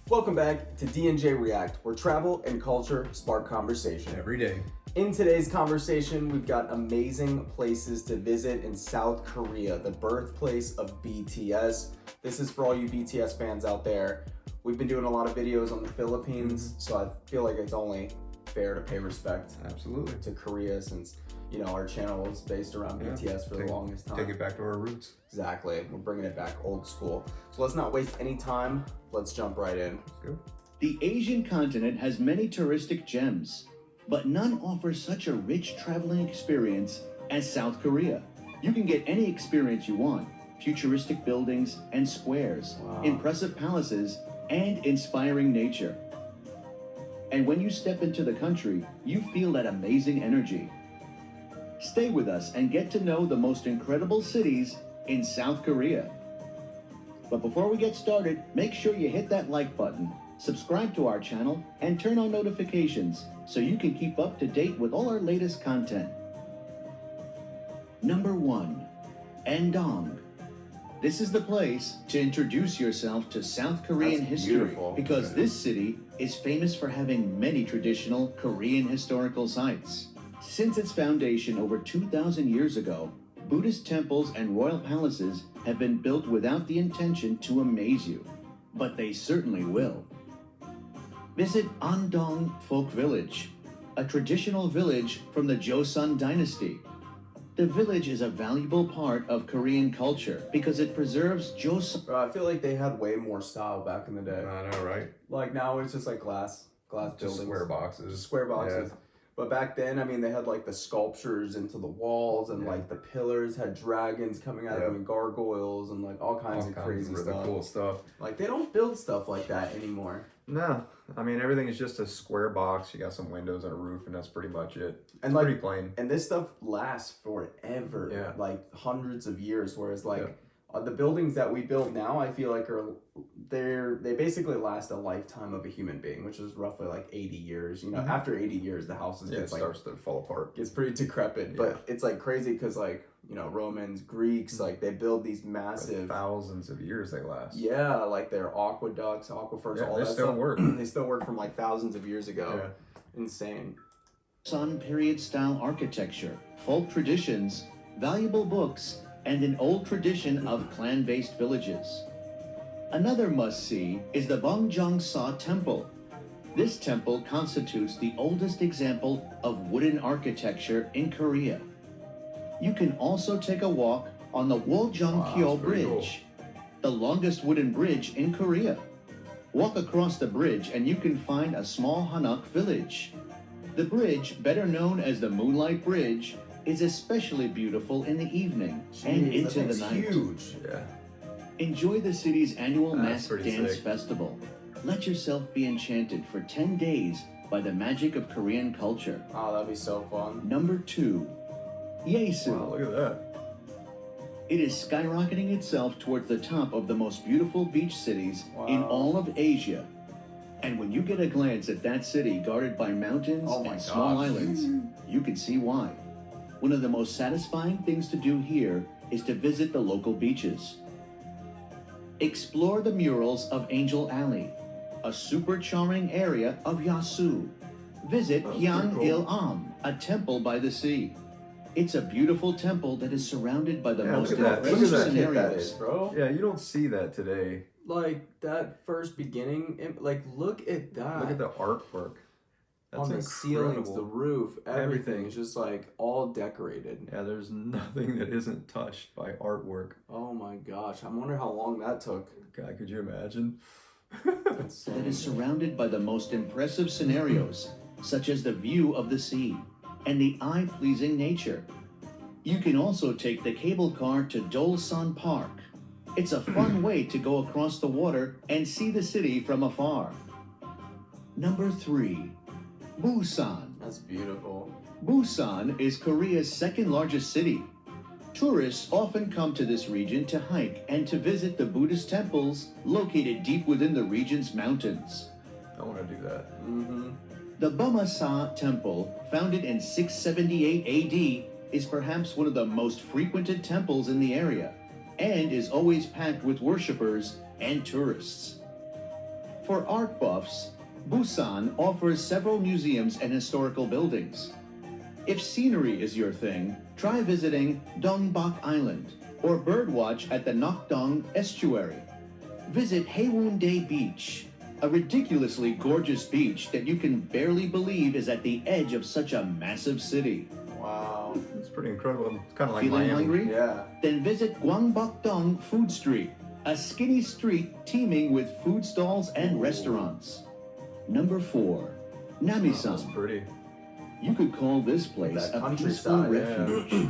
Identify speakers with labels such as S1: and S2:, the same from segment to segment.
S1: Welcome back to D&J React, where travel and culture spark conversation.
S2: Every day.
S1: In today's conversation, we've got amazing places to visit in South Korea, the birthplace of BTS. This is for all you BTS fans out there. We've been doing a lot of videos on the Philippines, so I feel like it's only fair to pay respect
S2: Absolutely.
S1: to Korea since, you know, our channel was based around BTS for the longest time.
S2: Take it back to our roots.
S1: Exactly. We're bringing it back old school. So let's not waste any time. Let's jump right in.
S2: Let's go.
S3: The Asian continent has many touristic gems, but none offers such a rich traveling experience as South Korea. You can get any experience you want: futuristic buildings and squares, impressive palaces, and inspiring nature. And when you step into the country, you feel that amazing energy. Stay with us and get to know the most incredible cities in South Korea. But before we get started, make sure you hit that like button, subscribe to our channel, and turn on notifications so you can keep up to date with all our latest content. Number 1. Andong. This is the place to introduce yourself to South Korean history,
S1: beautiful.
S3: because this city is famous for having many traditional Korean historical sites. Since its foundation over 2,000 years ago, Buddhist temples and royal palaces have been built without the intention to amaze you, but they certainly will. Visit Andong Folk Village, a traditional village from the Joseon dynasty. The village is a valuable part of Korean culture because it preserves Joseon.
S1: Bro, I feel like they had way more style back in the day.
S2: I know, right?
S1: Like now it's just like glass
S2: Just
S1: buildings.
S2: square boxes.
S1: Just square boxes.
S2: Yeah.
S1: But back then, I mean, they had like the sculptures into the walls and like the pillars had dragons coming out of them and gargoyles and like all kinds of crazy
S2: really
S1: stuff.
S2: cool stuff.
S1: Like they don't build stuff like that anymore.
S2: No, I mean everything is just a square box. You got some windows and a roof, and that's pretty much it.
S1: And
S2: It's
S1: like,
S2: pretty plain.
S1: And this stuff lasts forever.
S2: Yeah.
S1: Like hundreds of years. Whereas like the buildings that we build now, I feel like they basically last a lifetime of a human being, which is roughly like 80 years. You know, after 80 years, the houses
S2: It starts to fall apart.
S1: gets pretty decrepit. But it's like crazy because like, you know, Romans, Greeks, like they build these massive
S2: Thousands of years they last.
S1: Yeah, like their aqueducts, aquifers, all
S2: they
S1: that
S2: still
S1: stuff.
S2: work.
S1: They still work from like thousands of years ago. Insane.
S3: Joseon period style architecture, folk traditions, valuable books, and an old tradition of clan-based villages. Another must-see is the Bongjongsa Temple. This temple constitutes the oldest example of wooden architecture in Korea. You can also take a walk on the Woljongkyo Bridge, the longest wooden bridge in Korea. Walk across the bridge and you can find a small Hanok village. The bridge, better known as the Moonlight Bridge, is especially beautiful in the evening and into the night.
S1: Huge.
S2: Yeah.
S3: Enjoy the city's annual masked
S2: pretty
S3: dance
S2: sick.
S3: festival. Let yourself be enchanted for 10 days by the magic of Korean culture.
S1: Oh, that'd be so fun.
S3: Number 2. Yeosu.
S2: Wow, look at that.
S3: It is skyrocketing itself towards the top of the most beautiful beach cities in all of Asia. And when you get a glance at that city guarded by mountains and small islands, you can see why. One of the most satisfying things to do here is to visit the local beaches. Explore the murals of Angel Alley, a super charming area of Yasu. Visit Hyang-il-am, a temple by the sea. It's a beautiful temple that is surrounded by the most
S2: look at that.
S3: impressive
S2: Look at that.
S3: scenarios.
S1: That is, bro.
S2: Yeah, you don't see that today.
S1: Like that first beginning, like look at that.
S2: Look at the artwork. That's
S1: on the ceilings, the
S2: incredible.
S1: roof, everything
S2: Everything.
S1: is just like all decorated.
S2: Yeah, there's nothing that isn't touched by artwork.
S1: Oh my gosh, I wonder how long that took.
S2: God, could you imagine?
S3: That is surrounded by the most impressive scenarios, such as the view of the sea and the eye-pleasing nature. You can also take the cable car to Dolsan Park. It's a fun way to go across the water and see the city from afar. Number 3. Busan.
S1: That's beautiful.
S3: Busan is Korea's second largest city. Tourists often come to this region to hike and to visit the Buddhist temples located deep within the region's mountains.
S2: I want to do that.
S3: The Bumasa Temple, founded in 678 AD, is perhaps one of the most frequented temples in the area and is always packed with worshippers and tourists. For art buffs, Busan offers several museums and historical buildings. If scenery is your thing, try visiting Dongbak Island or birdwatch at the Nakdong Estuary. Visit Haeundae Beach, a ridiculously gorgeous beach that you can barely believe is at the edge of such a massive city.
S1: Wow.
S2: It's pretty incredible. It's kind of like
S3: Feeling
S2: Miami.
S3: hungry?
S1: Yeah.
S3: Then visit Gwangbokdong Food Street, a skinny street teeming with food stalls and restaurants. Number 4,
S2: That's
S3: Namisan.
S2: pretty.
S3: You could call this place
S1: That
S3: a peaceful
S1: countryside, yeah.
S3: refuge.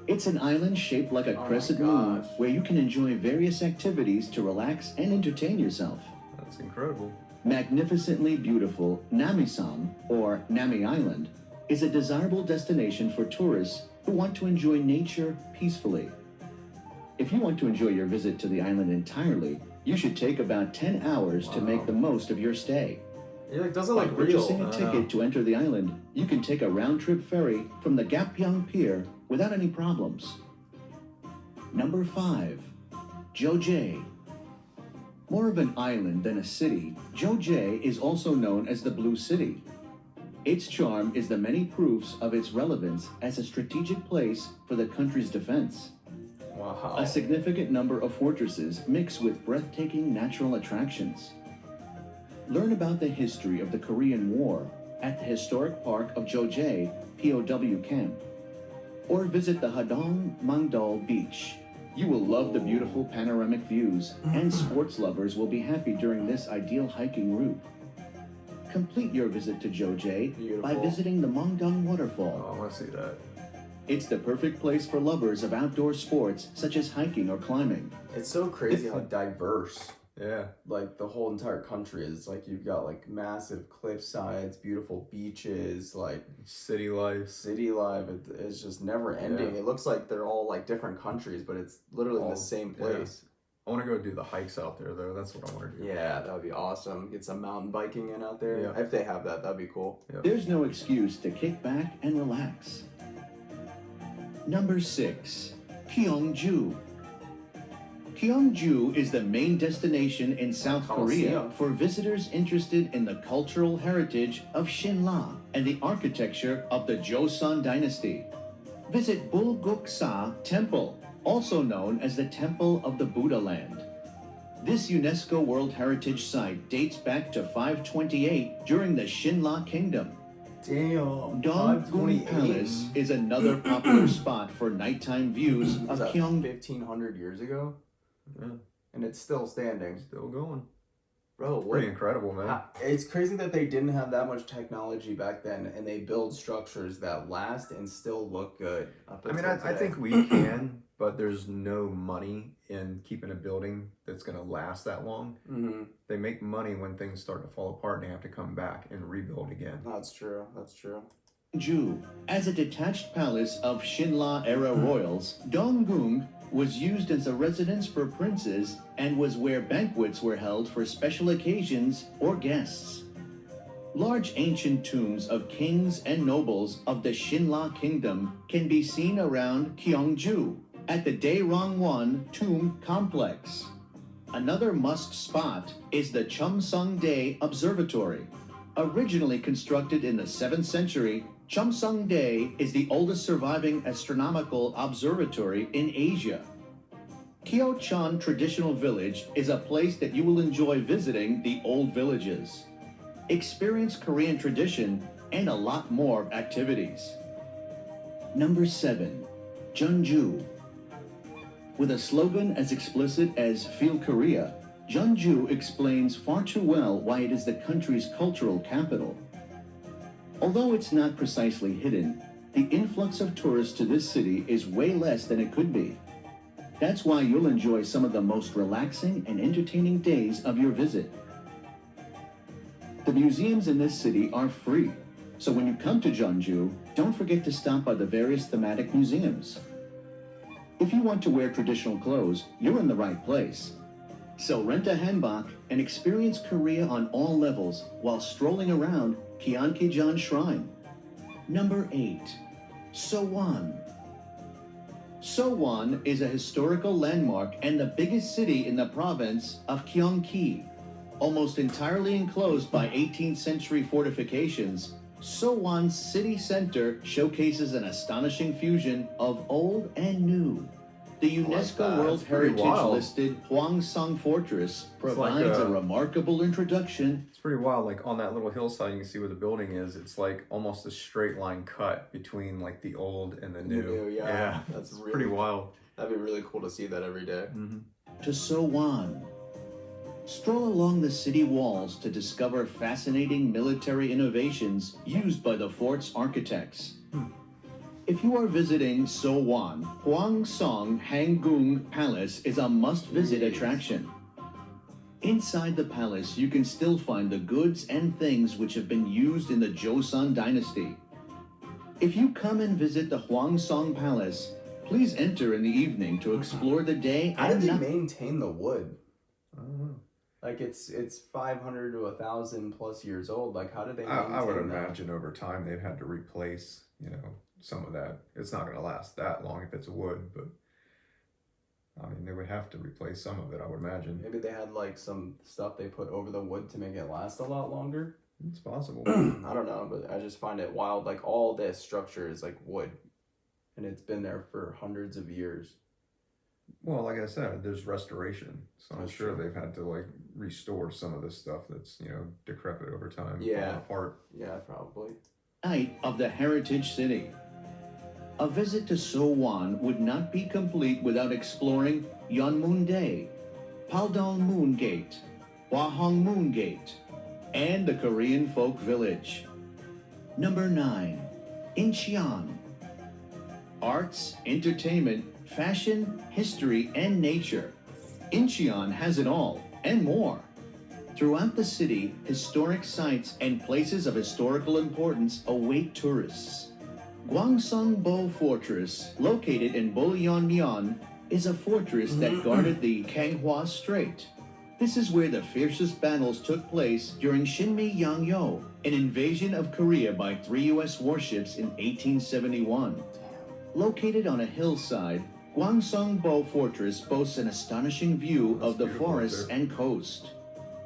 S3: It's an island shaped like a
S1: Oh my
S3: crescent moon
S1: gosh.
S3: where you can enjoy various activities to relax and entertain yourself.
S2: That's incredible.
S3: Magnificently beautiful Namisan, or Nami Island, is a desirable destination for tourists who want to enjoy nature peacefully. If you want to enjoy your visit to the island entirely, you should take about 10 hours to make the most of your stay.
S1: It like, doesn't
S3: By
S1: look real.
S3: purchasing a ticket to enter the island, you can take a round-trip ferry from the Gapyeong Pier without any problems. Number 5, Jeojae. More of an island than a city, Jeojae is also known as the Blue City. Its charm is the many proofs of its relevance as a strategic place for the country's defense.
S1: Wow.
S3: A significant number of fortresses mix with breathtaking natural attractions. Learn about the history of the Korean War at the historic park of Jeojae POW camp, or visit the Hadong Mangdal beach. You will love the beautiful panoramic views, and sports lovers will be happy during this ideal hiking route. Complete your visit to Jeojae by
S1: Beautiful.
S3: visiting the Mangdong
S2: Oh,
S3: waterfall.
S2: I want to see that.
S3: It's the perfect place for lovers of outdoor sports such as hiking or climbing.
S1: It's so crazy how diverse
S2: Yeah.
S1: like the whole entire country is. Like you've got like massive cliff sides, beautiful beaches, like
S2: City life.
S1: city life. It's just never ending.
S2: Yeah.
S1: It looks like they're all like different countries, but it's literally in
S2: All-
S1: the same
S2: yeah.
S1: place.
S2: I want to go do the hikes out there, though. That's what I want to do.
S1: Yeah, that would be awesome. Get some mountain biking in out there.
S2: Yeah.
S1: If they have that, that'd be cool.
S2: Yeah.
S3: There's no excuse to kick back and relax. Number 6, Gyeongju. Gyeongju is the main destination in South Korea
S1: Coliseum.
S3: for visitors interested in the cultural heritage of Silla and the architecture of the Joseon dynasty. Visit Bulguksa Temple, also known as the Temple of the Buddha Land. This UNESCO World Heritage Site dates back to 528 during the Silla Kingdom.
S1: Damn.
S3: Gyeongju Palace is another popular spot for nighttime views of
S1: Was that
S3: Gyeongju.
S1: 1,500 years ago?
S2: Yeah.
S1: And it's still standing.
S2: Still going.
S1: Bro, what?
S2: Pretty incredible, man.
S1: It's crazy that they didn't have that much technology back then, and they build structures that last and still look good.
S2: I mean, I think we can, but there's no money in keeping a building that's going to last that long.
S1: Mm-hmm.
S2: They make money when things start to fall apart and they have to come back and rebuild again.
S1: That's true. That's true.
S3: Gyeongju, as a detached palace of Silla-era royals, Donggung was used as a residence for princes and was where banquets were held for special occasions or guests. Large ancient tombs of kings and nobles of the Silla Kingdom can be seen around Gyeongju at the Daerongwon Tomb Complex. Another must spot is the Cheomsongdae Observatory. Originally constructed in the 7th century, Cheomsongdae is the oldest surviving astronomical observatory in Asia. Kyeocheon Traditional Village is a place that you will enjoy visiting the old villages. Experience Korean tradition and a lot more activities. Number 7, Jeonju. With a slogan as explicit as Feel Korea, Jeonju explains far too well why it is the country's cultural capital. Although it's not precisely hidden, the influx of tourists to this city is way less than it could be. That's why you'll enjoy some of the most relaxing and entertaining days of your visit. The museums in this city are free, so when you come to Jeonju, don't forget to stop by the various thematic museums. If you want to wear traditional clothes, you're in the right place. So rent a hanbok and experience Korea on all levels while strolling around Gyeonggi-jeon Shrine. Number 8, Seoul. Seoul is a historical landmark and the biggest city in the province of Gyeonggi. Almost entirely enclosed by 18th century fortifications, Sowan's city center showcases an astonishing fusion of old and new. The UNESCO World Heritage listed Hwangsong Fortress provides a remarkable introduction.
S2: It's pretty wild. Like on that little hillside, you can see where the building is. It's like almost a straight line cut between like the old and the new.
S1: Yeah, that's really,
S2: pretty wild.
S1: That'd be really cool to see that every day.
S3: To Sowan. Stroll along the city walls to discover fascinating military innovations used by the fort's architects. If you are visiting Sowan, Hwangsong Hanggung Palace is a must-visit attraction. Inside the palace, you can still find the goods and things which have been used in the Joseon dynasty. If you come and visit the Hwangsong Palace, please enter in the evening to explore the day.
S1: How did they maintain the wood? I don't know. Like it's 500 to 1,000 plus years old. Like how did they maintain
S2: I would
S1: that?
S2: imagine over time they've had to replace, some of that. It's not going to last that long if it's wood, but I mean, they would have to replace some of it, I would imagine.
S1: Maybe they had like some stuff they put over the wood to make it last a lot longer.
S2: It's possible.
S1: I don't know, but I just find it wild. Like all this structure is like wood, and it's been there for hundreds of years.
S2: Well, like I said, there's restoration, so I'm
S1: That's
S2: sure
S1: true.
S2: they've had to like restore some of this stuff that's decrepit over time,
S1: Yeah.
S2: falling apart.
S1: Yeah, probably.
S3: Night of the Heritage City. A visit to Sowan would not be complete without exploring Yeonmun-dae, Paldong Moon Gate, Hwahong Moon Gate, and the Korean Folk Village. Number 9. Incheon. Arts, entertainment, fashion, history, and nature. Incheon has it all, and more. Throughout the city, historic sites and places of historical importance await tourists. Gwangsongbo Fortress, located in Bolyeonmyeon, is a fortress that guarded the Kanghwa Strait. This is where the fiercest battles took place during Shinmi-Yangyo, an invasion of Korea by 3 U.S. warships in 1871. Located on a hillside, Gwangsongbo Fortress boasts an astonishing view of the forests and coast.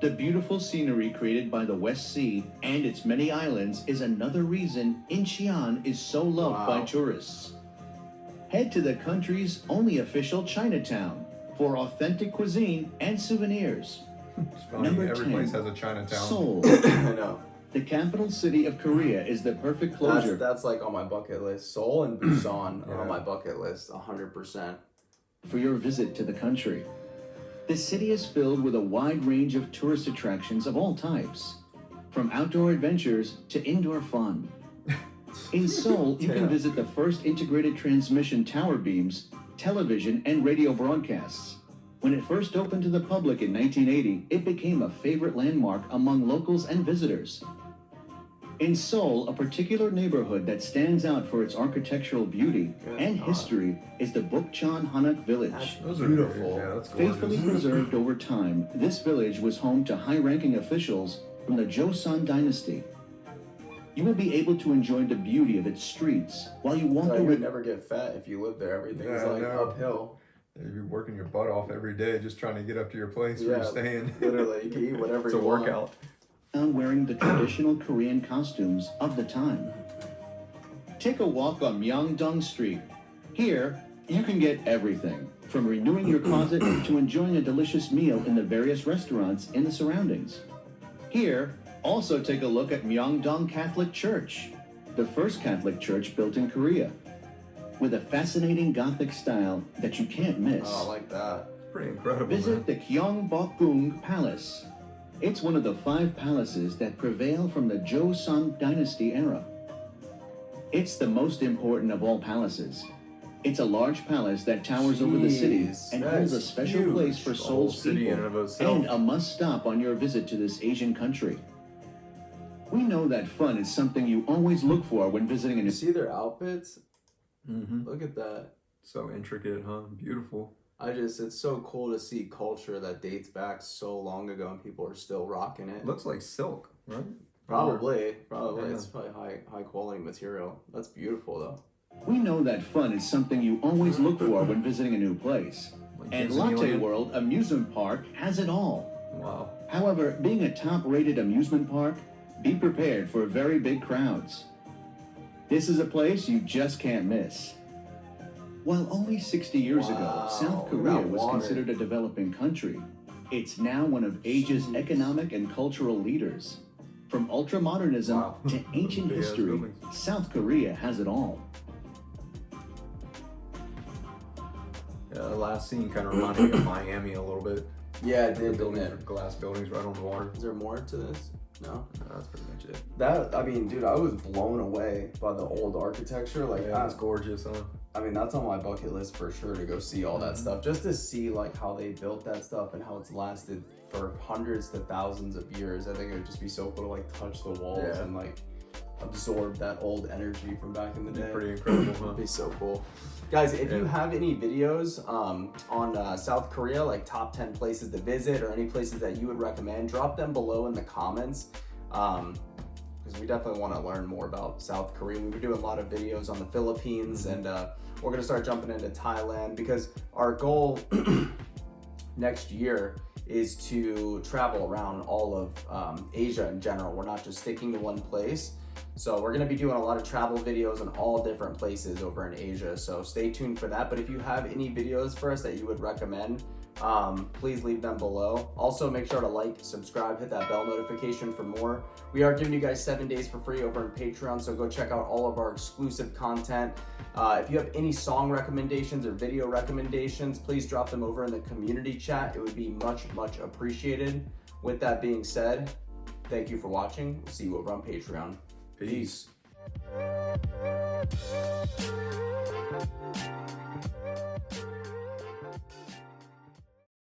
S3: The beautiful scenery created by the West Sea and its many islands is another reason Incheon is so loved by tourists. Head to the country's only official Chinatown for authentic cuisine and souvenirs.
S2: It's funny,
S3: Number
S2: every
S3: 10,
S2: place has a Chinatown.
S3: Seoul.
S1: I know.
S3: The capital city of Korea is the perfect closure.
S1: That's like on my bucket list. Seoul and Busan are on my bucket list, 100%.
S3: For your visit to the country. The city is filled with a wide range of tourist attractions of all types, from outdoor adventures to indoor fun. In Seoul, you can visit the first integrated transmission tower beams, television, and radio broadcasts. When it first opened to the public in 1980, it became a favorite landmark among locals and visitors. In Seoul, a particular neighborhood that stands out for its architectural beauty and history is the Bukchon Hanok Village.
S1: Those are beautiful.
S2: Yeah, that's
S3: Faithfully
S2: gorgeous.
S3: preserved over time, this village was home to high-ranking officials from the Joseon dynasty. You will be able to enjoy the beauty of its streets while you walk
S1: You would
S3: around.
S1: never get fat if you live there. Everything's
S2: Yeah, I
S1: like
S2: know.
S1: uphill.
S2: You'd be working your butt off every day just trying to get up to your place where you're staying.
S1: Literally, you can eat whatever
S2: It's
S1: you
S2: a
S1: want.
S2: workout.
S3: Wearing the traditional Korean costumes of the time. Take a walk on Myeongdong Street. Here, you can get everything, from renewing your closet to enjoying a delicious meal in the various restaurants in the surroundings. Here, also take a look at Myeongdong Catholic Church, the first Catholic church built in Korea, with a fascinating Gothic style that you can't miss.
S1: Oh, I like that.
S2: Pretty incredible,
S3: Visit
S2: man.
S3: the Gyeongju Palace. It's one of the 5 palaces that prevail from the Joseon dynasty era. It's the most important of all palaces. It's a large palace that towers over the city
S1: Jeez,
S3: and
S1: that
S3: holds a
S1: is
S3: special
S1: huge.
S3: place for
S2: The whole
S3: Seoul's
S2: city in
S3: people,
S2: and of itself.
S3: and a must-stop on your visit to this Asian country. We know that fun is something you always look for when visiting a
S1: You
S3: new
S1: see their outfits?
S2: Mm-hmm.
S1: Look at that.
S2: So intricate, huh? Beautiful.
S1: It's so cool to see culture that dates back so long ago and people are still rocking it.
S2: Looks like silk, right?
S1: Probably.
S2: Yeah.
S1: It's probably high quality material. That's beautiful though.
S3: We know that fun is something you always look for when visiting a new place.
S2: Like
S3: And Latte
S2: Disneyland.
S3: World Amusement Park has it all.
S2: Wow.
S3: However, being a top-rated amusement park, be prepared for very big crowds. This is a place you just can't miss. While only 60 years ago,
S1: Wow,
S3: South
S1: look at
S3: Korea
S1: that
S3: was
S1: water.
S3: considered a developing country, it's now one of Asia's economic and cultural leaders. From ultra-modernism
S2: Wow.
S3: to ancient
S2: Big-ass
S3: history,
S2: buildings.
S3: South Korea has it all.
S2: Yeah, the last scene kind of reminded me of Miami a little bit.
S1: Yeah, it
S2: The
S1: did, didn't
S2: buildings,
S1: it?
S2: glass buildings right on the water.
S1: Is there more to this? No?
S2: No, that's pretty much it.
S1: That, I mean, dude, I was blown away by the old architecture. Like,
S2: Yeah, it's gorgeous, huh?
S1: I mean, that's on my bucket list for sure to go see all that stuff. Just to see, like, how they built that stuff and how it's lasted for hundreds to thousands of years. I think it would just be so cool to, like, touch the walls
S2: Yeah.
S1: and, like, absorb that old energy from back in the day.
S2: Pretty incredible, huh?
S1: It'd be so cool. Guys, if you have any videos on South Korea, like top 10 places to visit or any places that you would recommend, drop them below in the comments. Because we definitely want to learn more about South Korea. We were doing a lot of videos on the Philippines, and we're going to start jumping into Thailand because our goal next year is to travel around all of Asia in general. We're not just sticking to one place. So we're gonna be doing a lot of travel videos in all different places over in Asia. So stay tuned for that. But if you have any videos for us that you would recommend, please leave them below. Also make sure to like, subscribe, hit that bell notification for more. We are giving you guys 7 days for free over on Patreon. So go check out all of our exclusive content. If you have any song recommendations or video recommendations, please drop them over in the community chat. It would be much, much appreciated. With that being said, thank you for watching. We'll see you over on Patreon. Peace.
S2: Peace.